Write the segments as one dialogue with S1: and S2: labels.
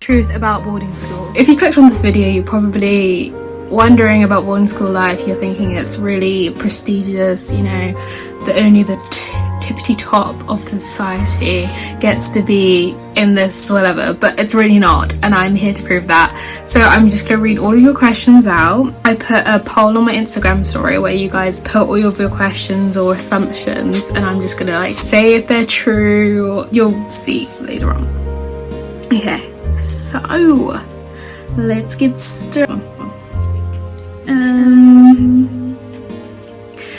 S1: truth about boarding school. If you clicked on this video, you're probably wondering about boarding school life. You're thinking it's really prestigious, you know, that only the tippity top of the society gets to be in this whatever, but it's really not, and I'm here to prove that. So I'm just gonna read all of your questions out. I put a poll on my Instagram story where you guys put all of your questions or assumptions, and I'm just gonna like say if they're true. You'll see later on. Okay, so let's get started.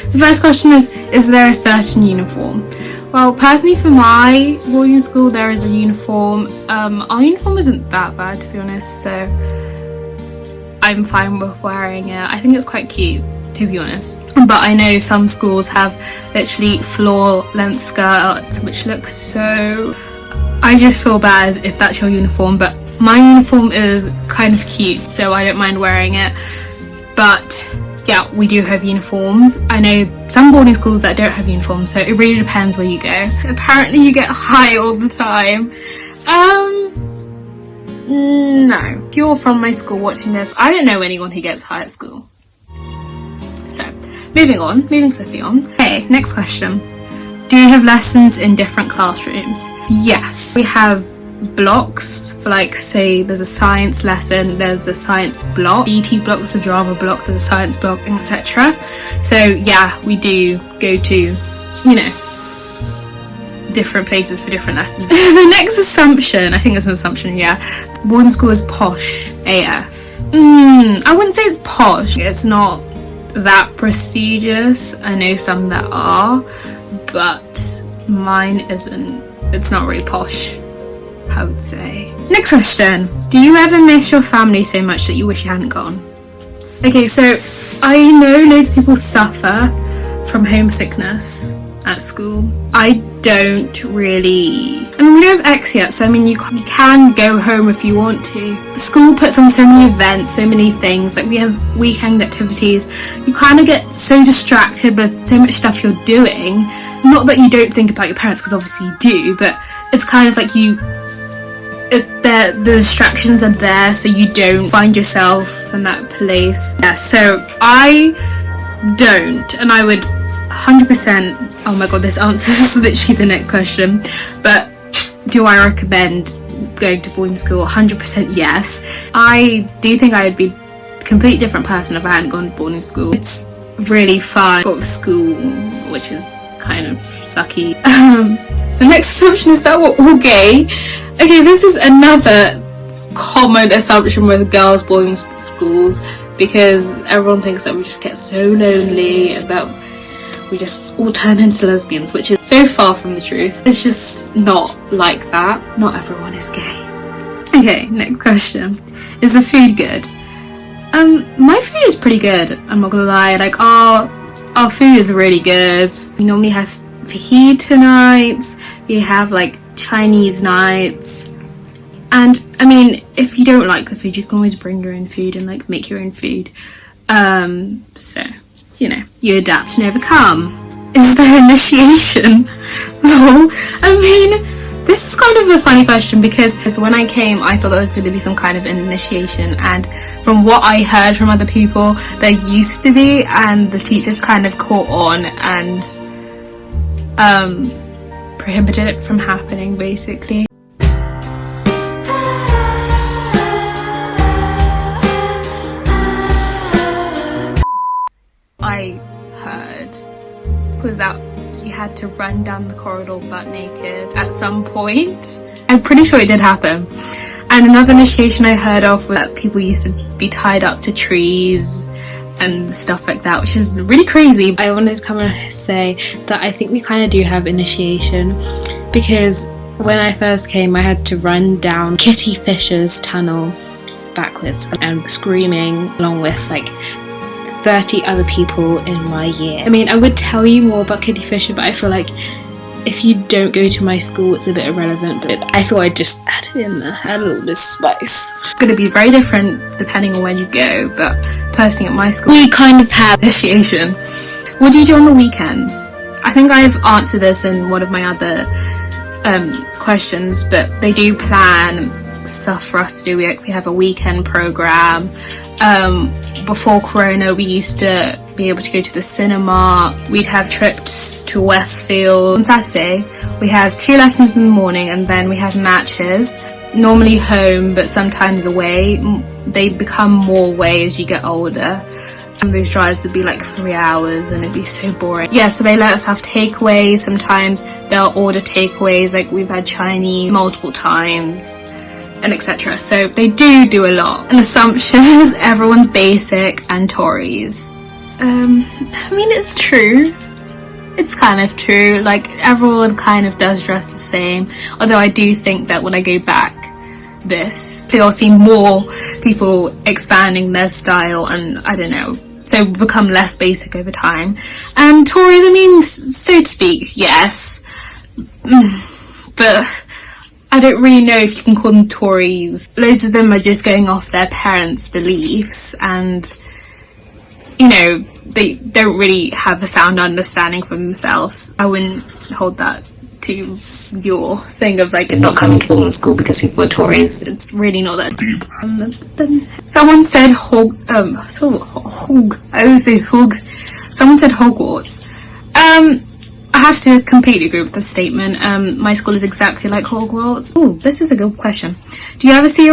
S1: The first question is there a certain uniform? Well, personally for my boarding school there is a uniform. Our uniform isn't that bad, to be honest, so I'm fine with wearing it. I think it's quite cute, to be honest, but I know some schools have literally floor length skirts which look so... I just feel bad if that's your uniform, but my uniform is kind of cute, so I don't mind wearing it. But yeah, we do have uniforms. I know some boarding schools that don't have uniforms, so it really depends where you go. Apparently you get high all the time. No. If you're from my school watching this, I don't know anyone who gets high at school. So, moving swiftly on. Okay, next question. Do you have lessons in different classrooms? Yes. We have blocks for, like, say there's a science lesson, there's a science block, DT block, there's a drama block, there's a science block, etc. So yeah, we do go to, you know, different places for different lessons. The next assumption, I think it's an assumption, yeah, boarding school is posh AF. I wouldn't say it's posh, it's not that prestigious. I know some that are, but mine isn't. It's not really posh, I would say. Next question. Do you ever miss your family so much that you wish you hadn't gone? Okay, so I know loads of people suffer from homesickness at school. I don't really. I mean, we don't have X yet, so I mean you can go home if you want to. The school puts on so many events, so many things, like we have weekend activities. You kind of get so distracted with so much stuff you're doing. Not that you don't think about your parents, because obviously you do, but it's kind of like the distractions are there, so you don't find yourself in that place. Yeah, so I don't, and I would 100%, oh my god, this answers literally the next question, but do I recommend going to boarding school? 100% yes. I do think I would be a completely different person if I hadn't gone to boarding school. It's really fun for school, which is kind of sucky. So next assumption is that we're all gay. Okay, this is another common assumption with girls' boarding schools, because everyone thinks that we just get so lonely and that we just all turn into lesbians, which is so far from the truth. It's just not like that. Not everyone is gay. Okay, next question. Is the food good? My food is pretty good, I'm not gonna lie. Like, our food is really good. We normally have fajita nights, we have like Chinese nights, and I mean, if you don't like the food, you can always bring your own food and like make your own food. So, you know, you adapt and overcome. Is there initiation? No. I mean, this is kind of a funny question, because when I came I thought there was going to be some kind of initiation, and from what I heard from other people there used to be, and the teachers kind of caught on and prohibited it from happening, basically. I heard was that you had to run down the corridor butt naked at some point. I'm pretty sure it did happen. And another initiation I heard of was that people used to be tied up to trees and stuff like that, which is really crazy. I wanted to come and say that I think we kind of do have initiation, because when I first came I had to run down Kitty Fisher's tunnel backwards and screaming along with like 30 other people in my year. I mean, I would tell you more about Kitty Fisher, but I feel like if you don't go to my school it's a bit irrelevant, but I thought I'd just add it in there, add a little bit of spice. It's going to be very different depending on when you go, but personally at my school we kind of have initiation. What do you do on the weekends? I think I've answered this in one of my other questions, but they do plan stuff for us to do. We have a weekend program. Before Corona, we used to be able to go to the cinema. We'd have trips to Westfield. On Saturday, we have 2 lessons in the morning, and then we have matches, normally home, but sometimes away. They become more away as you get older. And those drives would be like 3 hours, and it'd be so boring. Yeah, so they let us have takeaways. Sometimes they'll order takeaways, like we've had Chinese multiple times, and etc. So they do a lot. An assumption is everyone's basic and Tories. I mean, it's true. It's kind of true. Like, everyone kind of does dress the same. Although I do think that when I go back you'll see more people expanding their style, and I don't know, so become less basic over time. And Tories, I mean, so to speak, yes. But I don't really know if you can call them Tories. Loads of them are just going off their parents' beliefs, and, you know, they don't really have a sound understanding for themselves. I wouldn't hold that to your thing of like not coming to boarding school because people are Tories. It's really not that deep. Someone said someone said Hogwarts. I have to completely agree with this statement. My school is exactly like Hogwarts. Oh, this is a good question. Do you ever see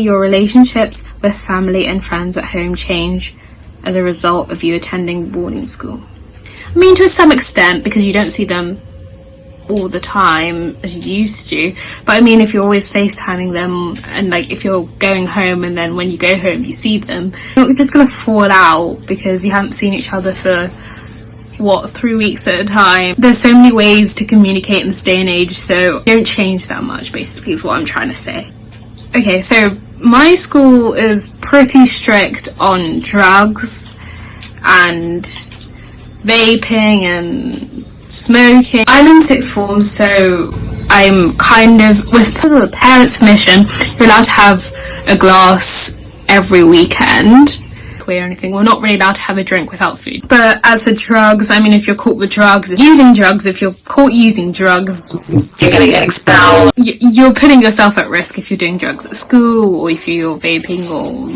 S1: your relationships with family and friends at home change as a result of you attending boarding school? I mean, to some extent, because you don't see them all the time as you used to. But I mean, if you're always FaceTiming them, and like if you're going home and then when you go home you see them, you're just gonna fall out because you haven't seen each other for 3 weeks at a time. There's so many ways to communicate in this day and age, so don't change that much, basically, is what I'm trying to say. Okay, so my school is pretty strict on drugs and vaping and smoking. I'm in 6th form, so I'm kind of, with the parents' permission, you're allowed to have a glass every weekend. Or anything. We're not really allowed to have a drink without food. But as for drugs, I mean, if you're caught with drugs, if you're caught using drugs, you're gonna get expelled. You're putting yourself at risk if you're doing drugs at school, or if you're vaping, or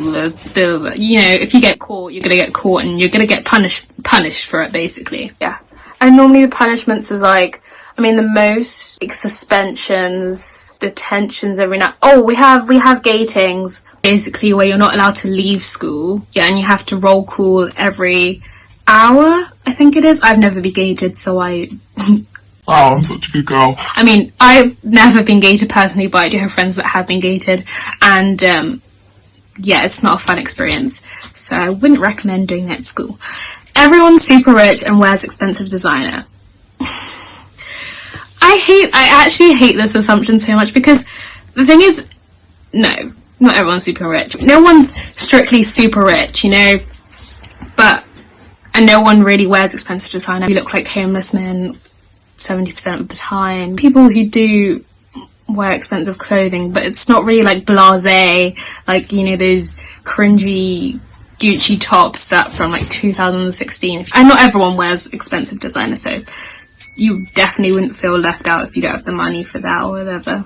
S1: you know, if you get caught, you're gonna get caught and you're gonna get punished for it, basically. Yeah. And normally the punishments is like, I mean, the most like suspensions, detentions every night. Oh, we have gatings, basically, where you're not allowed to leave school. Yeah, and you have to roll call every hour, I think it is. I've never been gated, so I... Oh,
S2: I'm such a good girl.
S1: I mean, I've never been gated personally, but I do have friends that have been gated, and yeah, it's not a fun experience, so I wouldn't recommend doing that at school. Everyone's super rich and wears expensive designer. I actually hate this assumption so much, because the thing is, no, not everyone's super rich. No one's strictly super rich, you know, and no one really wears expensive designer. You look like homeless men 70% of the time. People who do wear expensive clothing, but it's not really like blasé, like, you know, those cringy Gucci tops that from like 2016. And not everyone wears expensive designer, so you definitely wouldn't feel left out if you don't have the money for that or whatever.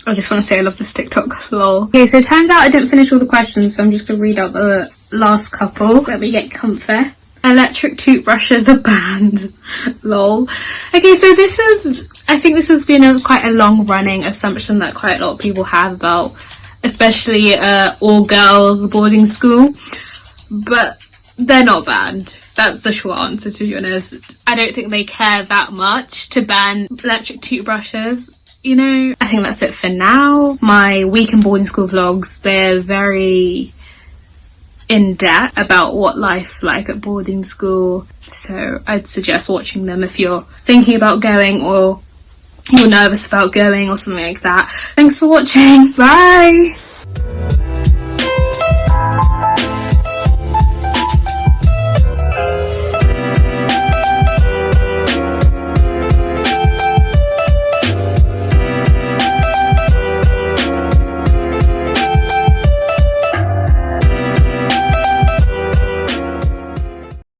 S1: I just want to say I love this TikTok, lol. Okay, so it turns out I didn't finish all the questions, so I'm just going to read out the last couple. Let me get comfy. Electric toothbrushes are banned, lol. Okay, so I think this has been quite a long running assumption that quite a lot of people have about, especially all girls boarding school, but they're not banned. That's the short answer, to be honest. I don't think they care that much to ban electric toothbrushes. You know, I think that's it for now. My week in boarding school vlogs, they're very in-depth about what life's like at boarding school. So I'd suggest watching them if you're thinking about going or you're nervous about going or something like that. Thanks for watching. Bye!